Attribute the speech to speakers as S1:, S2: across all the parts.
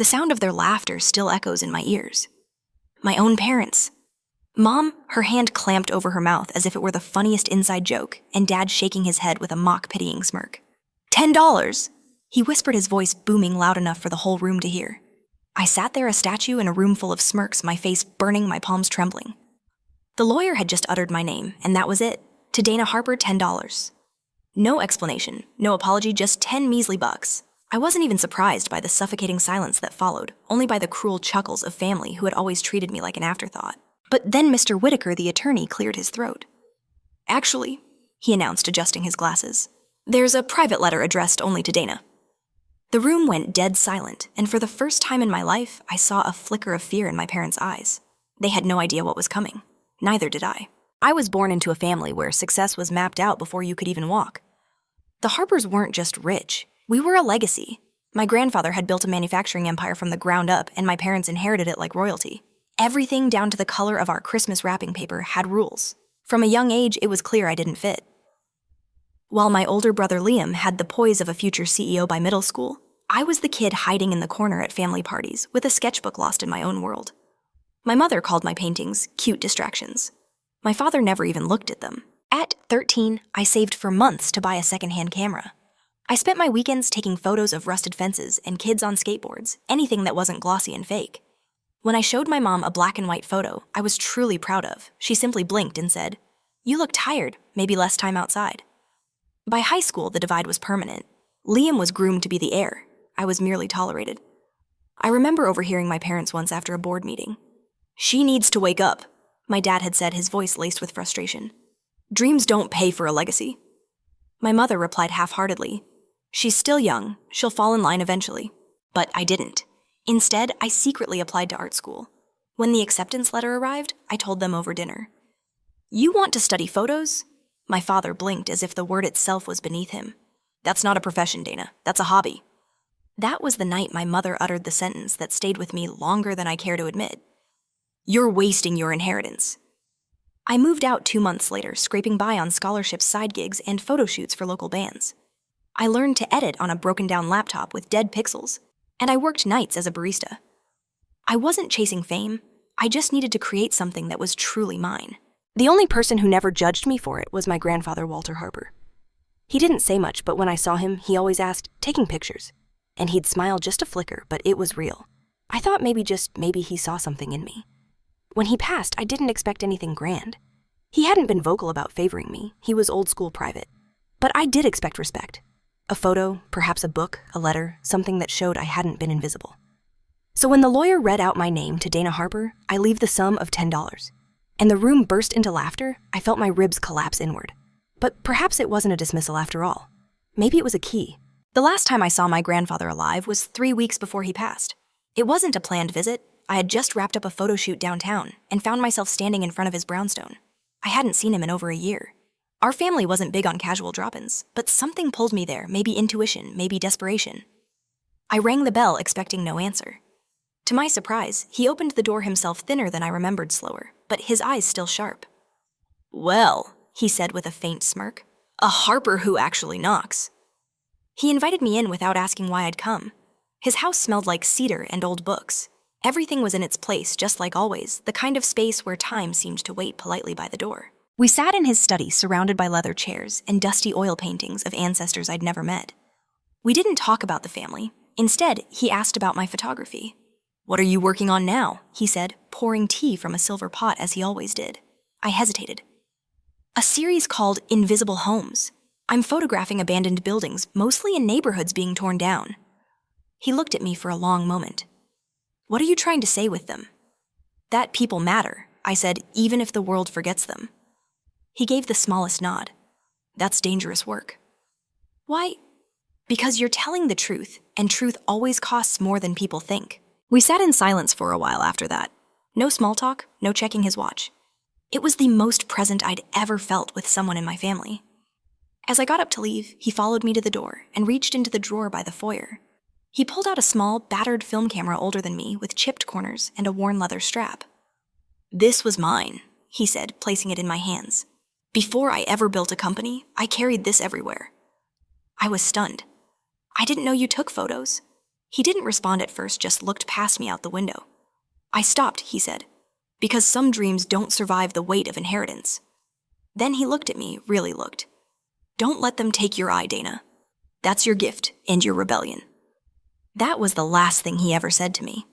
S1: The sound of their laughter still echoes in my ears. My own parents. Mom, her hand clamped over her mouth as if it were the funniest inside joke, and Dad shaking his head with a mock-pitying smirk. $10! He whispered, his voice booming loud enough for the whole room to hear. I sat there a statue in a room full of smirks, my face burning, my palms trembling. The lawyer had just uttered my name, and that was it. To Dana Harper, $10. No explanation, no apology, just 10 measly bucks. I wasn't even surprised by the suffocating silence that followed, only by the cruel chuckles of family who had always treated me like an afterthought. But then Mr. Whitaker, the attorney, cleared his throat. Actually, he announced, adjusting his glasses, there's a private letter addressed only to Dana. The room went dead silent, and for the first time in my life, I saw a flicker of fear in my parents' eyes. They had no idea what was coming. Neither did I. I was born into a family where success was mapped out before you could even walk. The Harpers weren't just rich. We were a legacy. My grandfather had built a manufacturing empire from the ground up, and my parents inherited it like royalty. Everything down to the color of our Christmas wrapping paper had rules. From a young age, it was clear I didn't fit. While my older brother Liam had the poise of a future CEO by middle school, I was the kid hiding in the corner at family parties with a sketchbook lost in my own world. My mother called my paintings cute distractions. My father never even looked at them. At 13, I saved for months to buy a secondhand camera. I spent my weekends taking photos of rusted fences and kids on skateboards, anything that wasn't glossy and fake. When I showed my mom a black and white photo I was truly proud of, she simply blinked and said, "You look tired, maybe less time outside." By high school, the divide was permanent. Liam was groomed to be the heir. I was merely tolerated. I remember overhearing my parents once after a board meeting. "She needs to wake up," my dad had said, his voice laced with frustration. "Dreams don't pay for a legacy." My mother replied half-heartedly, "She's still young. She'll fall in line eventually." But I didn't. Instead, I secretly applied to art school. When the acceptance letter arrived, I told them over dinner. "You want to study photos?" My father blinked as if the word itself was beneath him. "That's not a profession, Dana. That's a hobby." That was the night my mother uttered the sentence that stayed with me longer than I care to admit. "You're wasting your inheritance." I moved out 2 months later, scraping by on scholarships, side gigs, and photo shoots for local bands. I learned to edit on a broken-down laptop with dead pixels, and I worked nights as a barista. I wasn't chasing fame. I just needed to create something that was truly mine. The only person who never judged me for it was my grandfather, Walter Harper. He didn't say much, but when I saw him, he always asked, "Taking pictures?" And he'd smile just a flicker, but it was real. I thought maybe he saw something in me. When he passed, I didn't expect anything grand. He hadn't been vocal about favoring me. He was old-school private. But I did expect respect. A photo, perhaps a book, a letter, something that showed I hadn't been invisible. So when the lawyer read out my name to Dana Harper, I leave the sum of $10. And the room burst into laughter. I felt my ribs collapse inward. But perhaps it wasn't a dismissal after all. Maybe it was a key. The last time I saw my grandfather alive was 3 weeks before he passed. It wasn't a planned visit. I had just wrapped up a photo shoot downtown and found myself standing in front of his brownstone. I hadn't seen him in over a year. Our family wasn't big on casual drop-ins, but something pulled me there, maybe intuition, maybe desperation. I rang the bell, expecting no answer. To my surprise, he opened the door himself, thinner than I remembered, slower, but his eyes still sharp. "Well," he said with a faint smirk, "a Harper who actually knocks." He invited me in without asking why I'd come. His house smelled like cedar and old books. Everything was in its place, just like always, the kind of space where time seemed to wait politely by the door. We sat in his study, surrounded by leather chairs and dusty oil paintings of ancestors I'd never met. We didn't talk about the family. Instead, he asked about my photography. "What are you working on now?" he said, pouring tea from a silver pot as he always did. I hesitated. "A series called Invisible Homes. I'm photographing abandoned buildings, mostly in neighborhoods being torn down." He looked at me for a long moment. "What are you trying to say with them?" "That people matter," I said, "even if the world forgets them." He gave the smallest nod. "That's dangerous work." "Why?" "Because you're telling the truth, and truth always costs more than people think." We sat in silence for a while after that. No small talk, no checking his watch. It was the most present I'd ever felt with someone in my family. As I got up to leave, he followed me to the door and reached into the drawer by the foyer. He pulled out a small, battered film camera older than me with chipped corners and a worn leather strap. "This was mine," he said, placing it in my hands. "Before I ever built a company, I carried this everywhere." I was stunned. "I didn't know you took photos." He didn't respond at first, just looked past me out the window. "I stopped," he said, "because some dreams don't survive the weight of inheritance." Then he looked at me, really looked. "Don't let them take your eye, Dana. That's your gift and your rebellion." That was the last thing he ever said to me.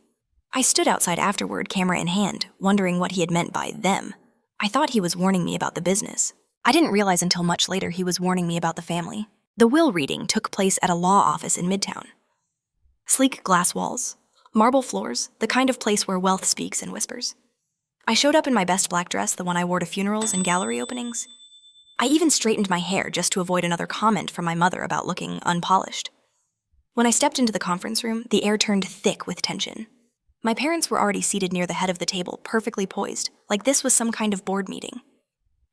S1: I stood outside afterward, camera in hand, wondering what he had meant by them. I thought he was warning me about the business. I didn't realize until much later he was warning me about the family. The will reading took place at a law office in Midtown. Sleek glass walls, marble floors, the kind of place where wealth speaks and whispers. I showed up in my best black dress, the one I wore to funerals and gallery openings. I even straightened my hair just to avoid another comment from my mother about looking unpolished. When I stepped into the conference room, the air turned thick with tension. My parents were already seated near the head of the table, perfectly poised, like this was some kind of board meeting.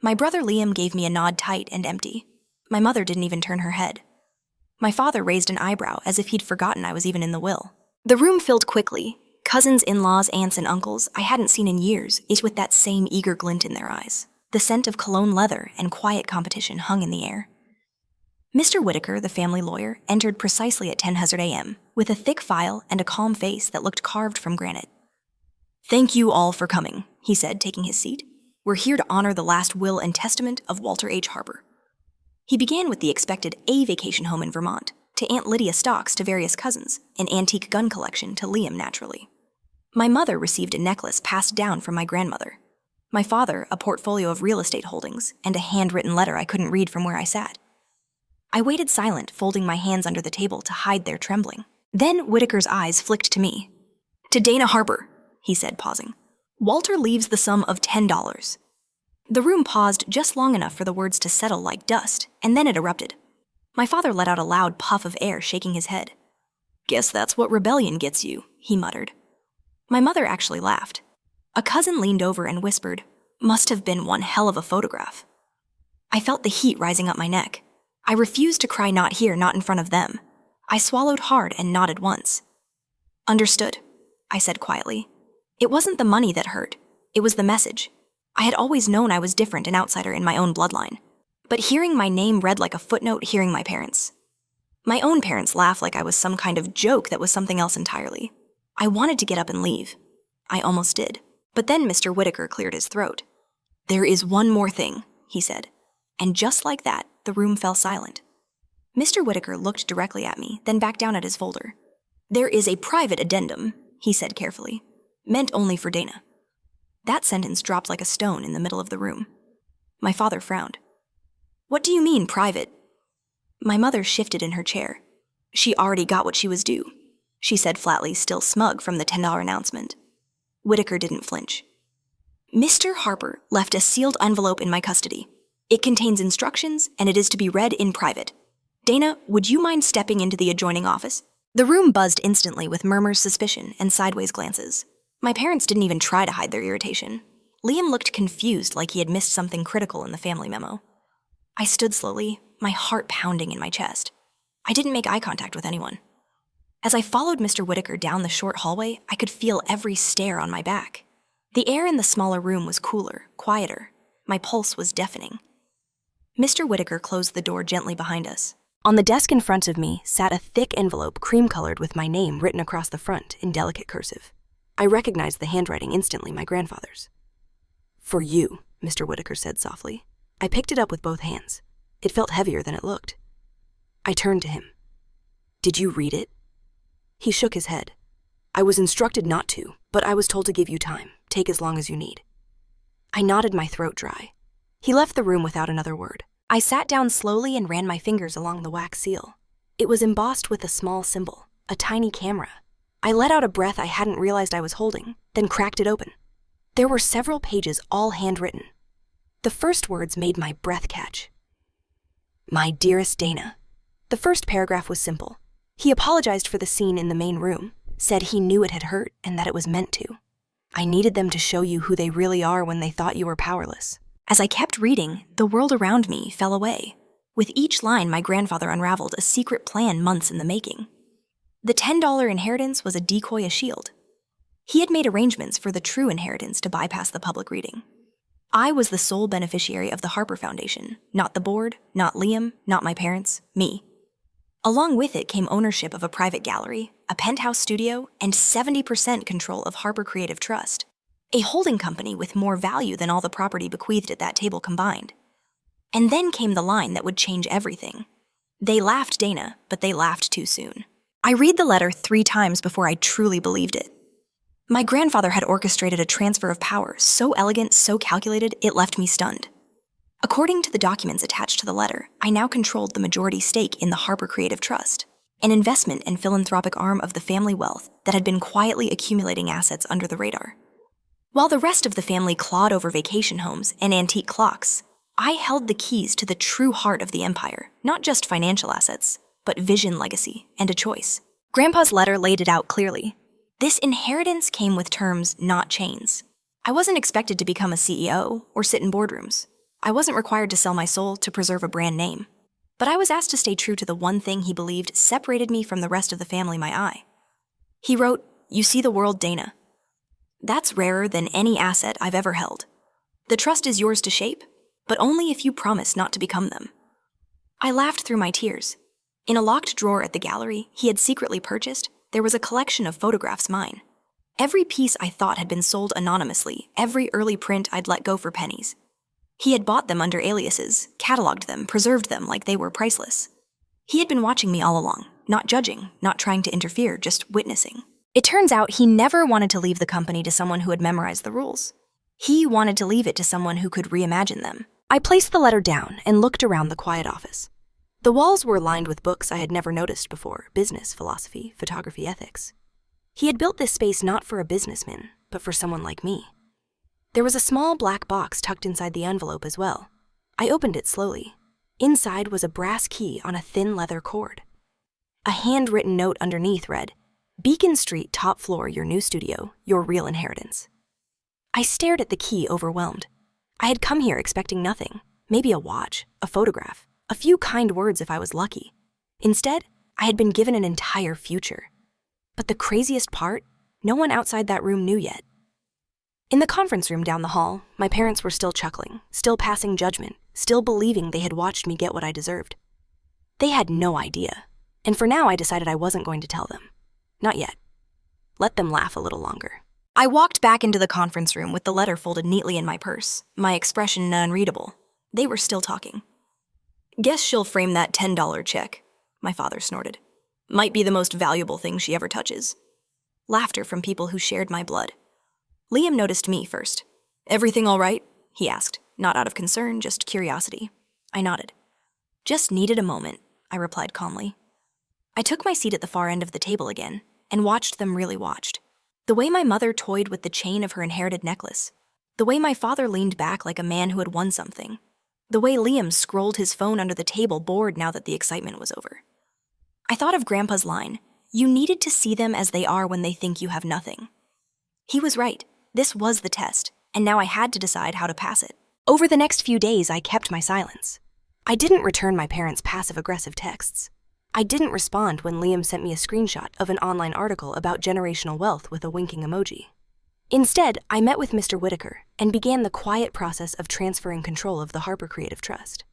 S1: My brother Liam gave me a nod, tight and empty. My mother didn't even turn her head. My father raised an eyebrow, as if he'd forgotten I was even in the will. The room filled quickly. Cousins, in-laws, aunts, and uncles I hadn't seen in years, each with that same eager glint in their eyes. The scent of cologne leather and quiet competition hung in the air. Mr. Whitaker, the family lawyer, entered precisely at 10 Hazard a.m., with a thick file and a calm face that looked carved from granite. "Thank you all for coming," he said, taking his seat. "We're here to honor the last will and testament of Walter H. Harper." He began with the expected a vacation home in Vermont, to Aunt Lydia stocks to various cousins, an antique gun collection to Liam naturally. My mother received a necklace passed down from my grandmother. My father, a portfolio of real estate holdings, and a handwritten letter I couldn't read from where I sat. I waited silent, folding my hands under the table to hide their trembling. Then Whitaker's eyes flicked to me. "To Dana Harper," he said, pausing. "Walter leaves the sum of $10. The room paused just long enough for the words to settle like dust, and then it erupted. My father let out a loud puff of air, shaking his head. "Guess that's what rebellion gets you," he muttered. My mother actually laughed. A cousin leaned over and whispered, "Must have been one hell of a photograph." I felt the heat rising up my neck. I refused to cry, "Not here, not in front of them." I swallowed hard and nodded once. "Understood," I said quietly. It wasn't the money that hurt. It was the message. I had always known I was different, an outsider in my own bloodline. But hearing my name read like a footnote, hearing my parents. My own parents laughed like I was some kind of joke that was something else entirely. I wanted to get up and leave. I almost did. But then Mr. Whitaker cleared his throat. "There is one more thing," he said. And just like that, the room fell silent. Mr. Whitaker looked directly at me, then back down at his folder. "There is a private addendum," he said carefully, "meant only for Dana." That sentence dropped like a stone in the middle of the room. My father frowned. "What do you mean, private?" My mother shifted in her chair. "She already got what she was due," she said flatly, still smug from the $10 announcement. Whitaker didn't flinch. "Mr. Harper left a sealed envelope in my custody. It contains instructions, and it is to be read in private. Dana, would you mind stepping into the adjoining office?" The room buzzed instantly with murmurs, suspicion, and sideways glances. My parents didn't even try to hide their irritation. Liam looked confused, like he had missed something critical in the family memo. I stood slowly, my heart pounding in my chest. I didn't make eye contact with anyone. As I followed Mr. Whitaker down the short hallway, I could feel every stare on my back. The air in the smaller room was cooler, quieter. My pulse was deafening. Mr. Whitaker closed the door gently behind us. On the desk in front of me sat a thick envelope cream-colored with my name written across the front in delicate cursive. I recognized the handwriting instantly, my grandfather's. "For you," Mr. Whitaker said softly. I picked it up with both hands. It felt heavier than it looked. I turned to him. "Did you read it?" He shook his head. "I was instructed not to, but I was told to give you time. Take as long as you need." I nodded, my throat dry. He left the room without another word. I sat down slowly and ran my fingers along the wax seal. It was embossed with a small symbol, a tiny camera. I let out a breath I hadn't realized I was holding, then cracked it open. There were several pages, all handwritten. The first words made my breath catch. "My dearest Dana." The first paragraph was simple. He apologized for the scene in the main room, said he knew it had hurt and that it was meant to. "I needed them to show you who they really are when they thought you were powerless." As I kept reading, the world around me fell away. With each line, my grandfather unraveled a secret plan months in the making. The $10 inheritance was a decoy, a shield. He had made arrangements for the true inheritance to bypass the public reading. I was the sole beneficiary of the Harper Foundation, not the board, not Liam, not my parents, me. Along with it came ownership of a private gallery, a penthouse studio, and 70% control of Harper Creative Trust, a holding company with more value than all the property bequeathed at that table combined. And then came the line that would change everything. They laughed Dana, but they laughed too soon. I read the letter 3 times before I truly believed it. My grandfather had orchestrated a transfer of power so elegant, so calculated, it left me stunned. According to the documents attached to the letter, I now controlled the majority stake in the Harper Creative Trust, an investment and philanthropic arm of the family wealth that had been quietly accumulating assets under the radar. While the rest of the family clawed over vacation homes and antique clocks, I held the keys to the true heart of the empire, not just financial assets, but vision, legacy, and a choice. Grandpa's letter laid it out clearly. This inheritance came with terms, not chains. I wasn't expected to become a CEO or sit in boardrooms. I wasn't required to sell my soul to preserve a brand name. But I was asked to stay true to the one thing he believed separated me from the rest of the family, my eye. He wrote, "You see the world, Dana. That's rarer than any asset I've ever held. The trust is yours to shape, but only if you promise not to become them." I laughed through my tears. In a locked drawer at the gallery he had secretly purchased, there was a collection of photographs mine. Every piece I thought had been sold anonymously, every early print I'd let go for pennies. He had bought them under aliases, cataloged them, preserved them like they were priceless. He had been watching me all along, not judging, not trying to interfere, just witnessing. It turns out he never wanted to leave the company to someone who had memorized the rules. He wanted to leave it to someone who could reimagine them. I placed the letter down and looked around the quiet office. The walls were lined with books I had never noticed before: business, philosophy, photography, ethics. He had built this space not for a businessman, but for someone like me. There was a small black box tucked inside the envelope as well. I opened it slowly. Inside was a brass key on a thin leather cord. A handwritten note underneath read, "Beacon Street, top floor, your new studio, your real inheritance." I stared at the key, overwhelmed. I had come here expecting nothing, maybe a watch, a photograph, a few kind words if I was lucky. Instead, I had been given an entire future. But the craziest part, no one outside that room knew yet. In the conference room down the hall, my parents were still chuckling, still passing judgment, still believing they had watched me get what I deserved. They had no idea, and for now I decided I wasn't going to tell them. Not yet. Let them laugh a little longer. I walked back into the conference room with the letter folded neatly in my purse, my expression unreadable. They were still talking. "Guess she'll frame that $10 check," my father snorted. "Might be the most valuable thing she ever touches." Laughter from people who shared my blood. Liam noticed me first. "Everything all right?" he asked, not out of concern, just curiosity. I nodded. "Just needed a moment," I replied calmly. I took my seat at the far end of the table again and watched them really watched. The way my mother toyed with the chain of her inherited necklace. The way my father leaned back like a man who had won something. The way Liam scrolled his phone under the table, bored now that the excitement was over. I thought of Grandpa's line, "You needed to see them as they are when they think you have nothing." He was right. This was the test, and now I had to decide how to pass it. Over the next few days, I kept my silence. I didn't return my parents' passive-aggressive texts. I didn't respond when Liam sent me a screenshot of an online article about generational wealth with a winking emoji. Instead, I met with Mr. Whitaker and began the quiet process of transferring control of the Harper Creative Trust.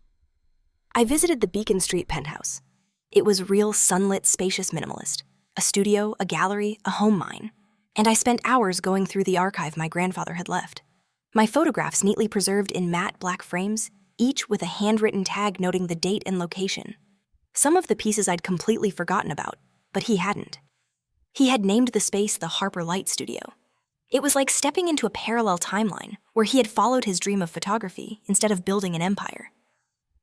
S1: I visited the Beacon Street penthouse. It was real sunlit, spacious minimalist. A studio, a gallery, a home mine. And I spent hours going through the archive my grandfather had left. My photographs neatly preserved in matte black frames, each with a handwritten tag noting the date and location. Some of the pieces I'd completely forgotten about, but he hadn't. He had named the space the Harper Light Studio. It was like stepping into a parallel timeline where he had followed his dream of photography instead of building an empire.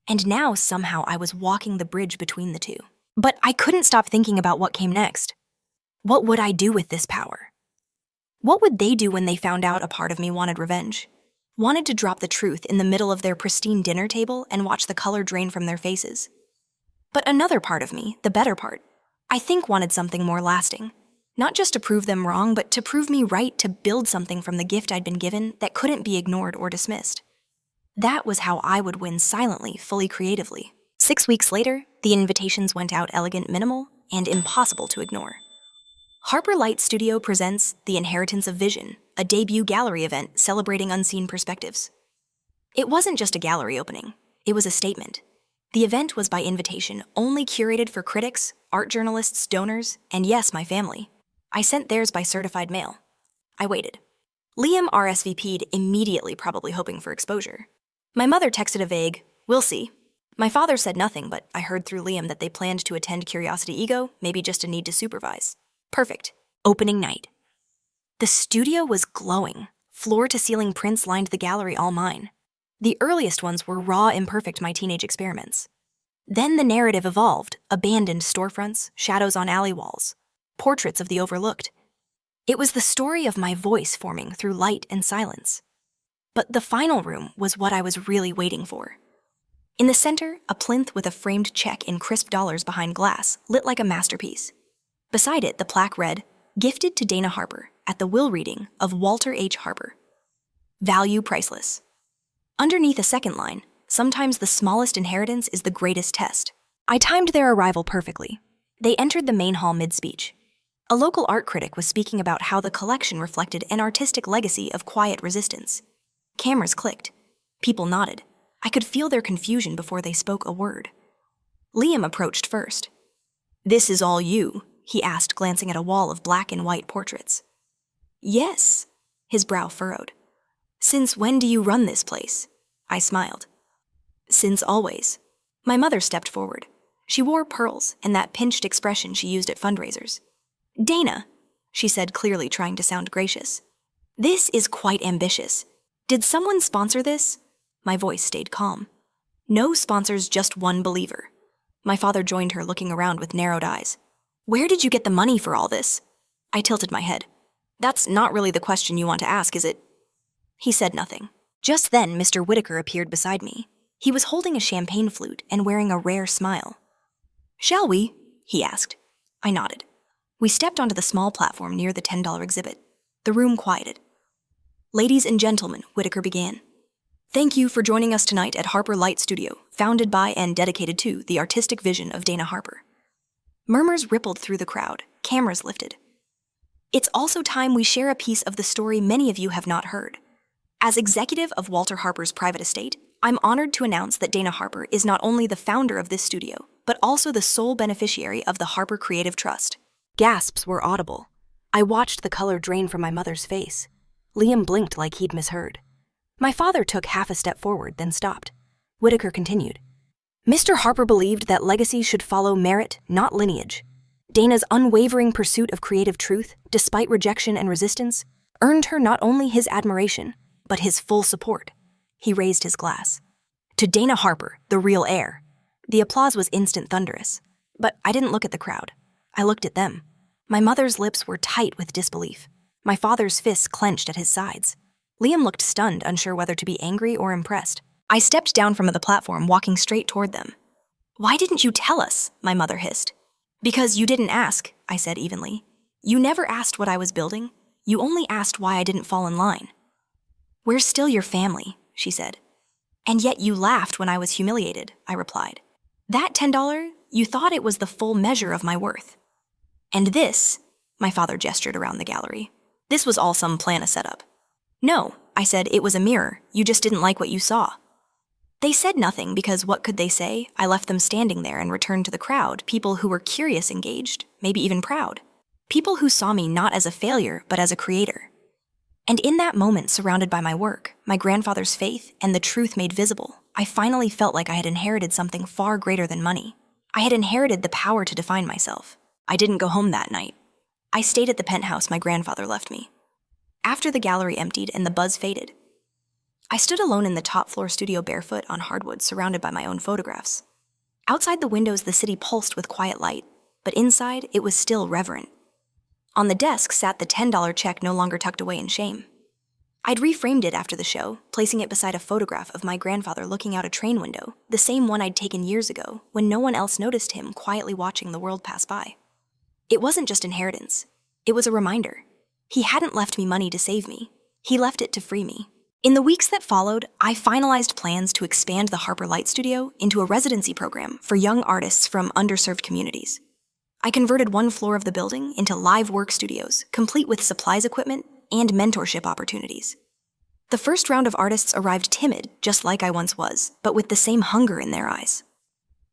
S1: And now somehow I was walking the bridge between the two. But I couldn't stop thinking about what came next. What would I do with this power? What would they do when they found out a part of me wanted revenge? Wanted to drop the truth in the middle of their pristine dinner table and watch the color drain from their faces? But another part of me, the better part, I think wanted something more lasting. Not just to prove them wrong, but to prove me right, to build something from the gift I'd been given that couldn't be ignored or dismissed. That was how I would win silently, fully creatively. 6 weeks later, the invitations went out elegant, minimal, and impossible to ignore. Harper Light Studio presents The Inheritance of Vision, a debut gallery event celebrating unseen perspectives. It wasn't just a gallery opening. It was a statement. The event was by invitation, only curated for critics, art journalists, donors, and yes, my family. I sent theirs by certified mail. I waited. Liam RSVP'd immediately, probably hoping for exposure. My mother texted a vague, "We'll see." My father said nothing, but I heard through Liam that they planned to attend Curiosity Ego, maybe just a need to supervise. Perfect. Opening night. The studio was glowing. Floor-to-ceiling prints lined the gallery, all mine. The earliest ones were raw, imperfect My Teenage Experiments. Then the narrative evolved, abandoned storefronts, shadows on alley walls, portraits of the overlooked. It was the story of my voice forming through light and silence. But the final room was what I was really waiting for. In the center, a plinth with a framed check in crisp dollars behind glass, lit like a masterpiece. Beside it, the plaque read, "Gifted to Dana Harper at the will reading of Walter H. Harper. Value priceless." Underneath a second line, "Sometimes the smallest inheritance is the greatest test." I timed their arrival perfectly. They entered the main hall mid-speech. A local art critic was speaking about how the collection reflected an artistic legacy of quiet resistance. Cameras clicked. People nodded. I could feel their confusion before they spoke a word. Liam approached first. "This is all you?" he asked, glancing at a wall of black and white portraits. "Yes." His brow furrowed. "Since when do you run this place?" I smiled. "Since always." My mother stepped forward. She wore pearls and that pinched expression she used at fundraisers. "Dana," she said, clearly trying to sound gracious. "This is quite ambitious. Did someone sponsor this?" My voice stayed calm. "No sponsors, just one believer." My father joined her, looking around with narrowed eyes. "Where did you get the money for all this?" I tilted my head. "That's not really the question you want to ask, is it?" He said nothing. Just then, Mr. Whitaker appeared beside me. He was holding a champagne flute and wearing a rare smile. "Shall we?" he asked. I nodded. We stepped onto the small platform near the $10 exhibit. The room quieted. "Ladies and gentlemen," Whitaker began. "Thank you for joining us tonight at Harper Light Studio, founded by and dedicated to the artistic vision of Dana Harper." Murmurs rippled through the crowd, cameras lifted. "It's also time we share a piece of the story many of you have not heard. As executive of Walter Harper's private estate, I'm honored to announce that Dana Harper is not only the founder of this studio, but also the sole beneficiary of the Harper Creative Trust." Gasps were audible. I watched the color drain from my mother's face. Liam blinked like he'd misheard. My father took half a step forward, then stopped. Whitaker continued. "Mr. Harper believed that legacy should follow merit, not lineage. Dana's unwavering pursuit of creative truth, despite rejection and resistance, earned her not only his admiration, but his full support." He raised his glass. "To Dana Harper, the real heir." The applause was instant thunderous. But I didn't look at the crowd. I looked at them. My mother's lips were tight with disbelief. My father's fists clenched at his sides. Liam looked stunned, unsure whether to be angry or impressed. I stepped down from the platform, walking straight toward them. "Why didn't you tell us?" my mother hissed. "Because you didn't ask," I said evenly. "You never asked what I was building. You only asked why I didn't fall in line." "We're still your family," she said. "And yet you laughed when I was humiliated," I replied. "That $10, you thought it was the full measure of my worth. And this," my father gestured around the gallery, "this was all some plan, a setup." "No," I said, "it was a mirror. You just didn't like what you saw." They said nothing because what could they say? I left them standing there and returned to the crowd, people who were curious, engaged, maybe even proud. People who saw me not as a failure, but as a creator. And in that moment, surrounded by my work, my grandfather's faith, and the truth made visible, I finally felt like I had inherited something far greater than money. I had inherited the power to define myself. I didn't go home that night. I stayed at the penthouse my grandfather left me. After the gallery emptied and the buzz faded, I stood alone in the top-floor studio barefoot on hardwood, surrounded by my own photographs. Outside the windows, the city pulsed with quiet light, but inside, it was still reverent. On the desk sat the $10 check, no longer tucked away in shame. I'd reframed it after the show, placing it beside a photograph of my grandfather looking out a train window, the same one I'd taken years ago when no one else noticed him quietly watching the world pass by. It wasn't just inheritance. It was a reminder. He hadn't left me money to save me. He left it to free me. In the weeks that followed, I finalized plans to expand the Harper Light Studio into a residency program for young artists from underserved communities. I converted one floor of the building into live work studios, complete with supplies equipment and mentorship opportunities. The first round of artists arrived timid, just like I once was, but with the same hunger in their eyes.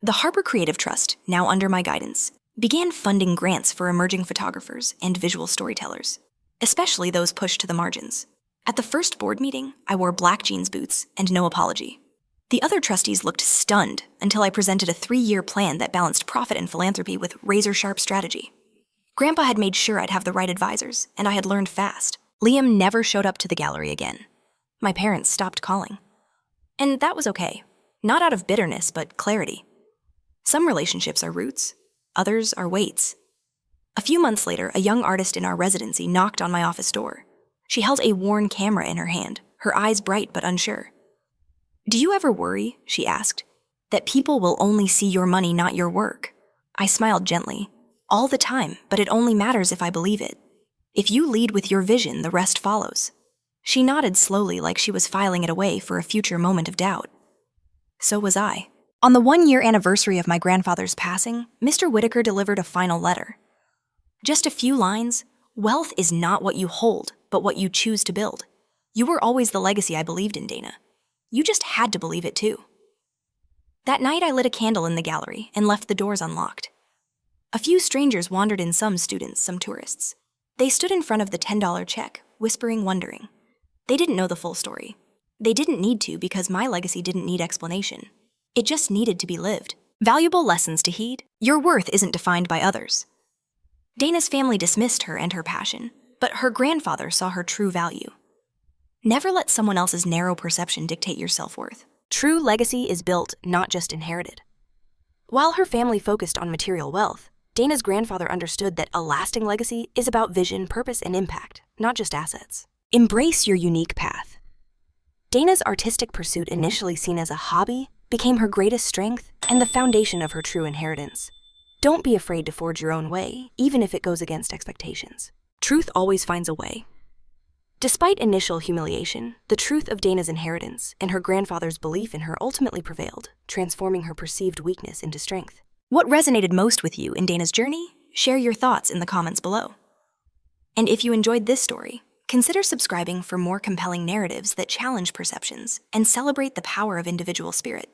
S1: The Harbor Creative Trust, now under my guidance, began funding grants for emerging photographers and visual storytellers, especially those pushed to the margins. At the first board meeting, I wore black jeans boots and no apology. The other trustees looked stunned until I presented a 3-year plan that balanced profit and philanthropy with razor-sharp strategy. Grandpa had made sure I'd have the right advisors, and I had learned fast. Liam never showed up to the gallery again. My parents stopped calling. And that was okay. Not out of bitterness, but clarity. Some relationships are roots, others are weights. A few months later, a young artist in our residency knocked on my office door. She held a worn camera in her hand, her eyes bright but unsure. "Do you ever worry," she asked, "that people will only see your money, not your work?" I smiled gently. "All the time, but it only matters if I believe it. If you lead with your vision, the rest follows." She nodded slowly like she was filing it away for a future moment of doubt. So was I. On the 1-year anniversary of my grandfather's passing, Mr. Whitaker delivered a final letter. Just a few lines: "Wealth is not what you hold, but what you choose to build. You were always the legacy I believed in, Dana. You just had to believe it too." That night I lit a candle in the gallery and left the doors unlocked. A few strangers wandered in, some students, some tourists. They stood in front of the $10 check, whispering, wondering. They didn't know the full story. They didn't need to, because my legacy didn't need explanation. It just needed to be lived. Valuable lessons to heed: your worth isn't defined by others. Dana's family dismissed her and her passion, but her grandfather saw her true value. Never let someone else's narrow perception dictate your self-worth. True legacy is built, not just inherited. While her family focused on material wealth, Dana's grandfather understood that a lasting legacy is about vision, purpose, and impact, not just assets. Embrace your unique path. Dana's artistic pursuit, initially seen as a hobby, became her greatest strength and the foundation of her true inheritance. Don't be afraid to forge your own way, even if it goes against expectations. Truth always finds a way. Despite initial humiliation, the truth of Dana's inheritance and her grandfather's belief in her ultimately prevailed, transforming her perceived weakness into strength. What resonated most with you in Dana's journey? Share your thoughts in the comments below. And if you enjoyed this story, consider subscribing for more compelling narratives that challenge perceptions and celebrate the power of individual spirit.